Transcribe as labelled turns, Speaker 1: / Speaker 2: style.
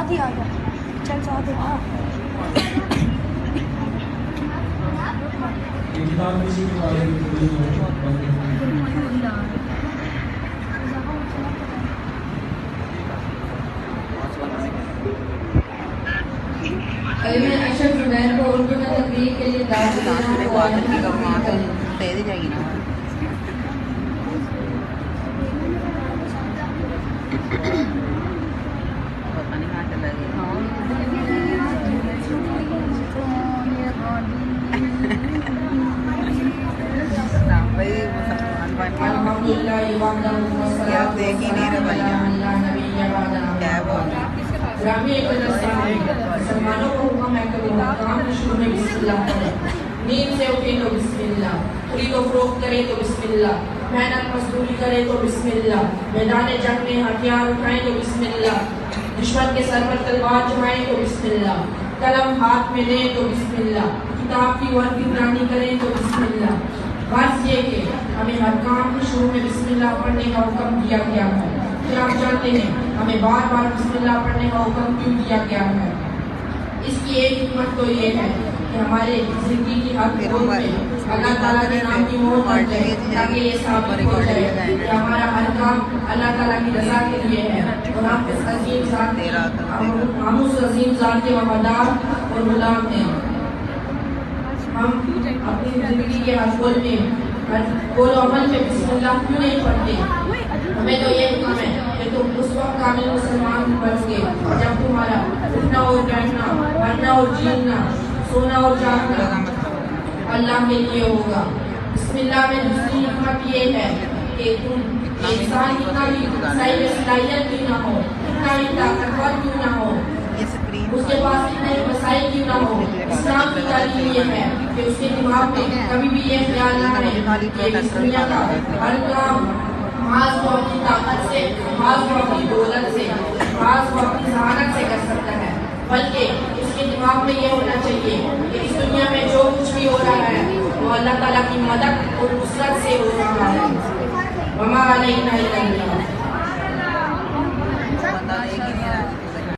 Speaker 1: ساتھ ہی آ جا، چل ساتھ ہی آ۔
Speaker 2: میں اشرف زبیر کو اردو میں تقریر کے لیے دعوت
Speaker 3: تیز جائے گی نا پتہ نہیں کہاں چلا گیا دیکھ ہی نہیں رہا کیا
Speaker 2: مسلمانوں کو حکم ہے کہ وہ کام کے شروع میں بسم اللہ کریں، نیند سے اٹھے تو بسم اللہ، خرید و فروخت کرے تو بسم اللہ، محنت مزدوری کرے تو بسم اللہ، میدان جنگ میں ہتھیار اٹھائیں تو بسم اللہ، دشمن کے سر پر تلوار چڑھائیں تو بسم اللہ، قلم ہاتھ میں لیں تو بسم اللہ، کتاب کی ورقی کریں تو بسم اللہ۔ غرض یہ کہ ہمیں ہر کام کے شروع میں بسم اللہ پڑھنے کا حکم دیا گیا ہے۔ پھر آپ جانتے ہیں ہمیں بار بار بسم اللہ پڑھنے کا حکم کیوں دیا گیا ہے؟ اس کی ایک حکمت تو یہ ہے کہ ہمارے زندگی کی ہر موڑ میں اللہ تعالیٰ کے نام کی مہر لگ جائے، تاکہ یہ ثابت ہو جائے کہ ہمارا ہر کام اللہ تعالیٰ کی رضا کے لیے ہے اور ہم اس عظیم ذات کے وفادار اور غلام ہیں۔ ہم اپنی زندگی کے ہر قول میں ہر قول و عمل میں بسم اللہ کیوں نہیں پڑھتے؟ ہمیں تو یہ حکم ہے کہ تم اس وقت کامل مسلمان بنو گے جب تمہارا اٹھنا اور بیٹھنا، مرنا اور جینا، سونا اور جاگنا اللہ کے لیے ہوگا۔ بسم اللہ میں دوسری حکمت یہ ہے کہ تم انسان کتنا بھی صحیح صلاحیت کیوں نہ ہو، کتنا بھی طاقتور کیوں نہ ہو، اس کے پاس اتنے مسائل کیوں نہ ہو، اسلام کی تعلیم یہ ہے کہ اس کے دماغ میں کبھی بھی یہ خیال نہ رہے کہ اس دنیا کا ہر کام محض وہ اپنی طاقت سے، محض وہ اپنی دولت سے، محض وہ اپنی ذہانت سے کر سکتا ہے، بلکہ اس کے دماغ میں یہ ہونا چاہیے کہ اس دنیا میں جو کچھ بھی ہو رہا ہے وہ اللہ تعالیٰ کی مدد اور نصرت سے ہو رہا ہے۔ وما علینا الا البلاغ۔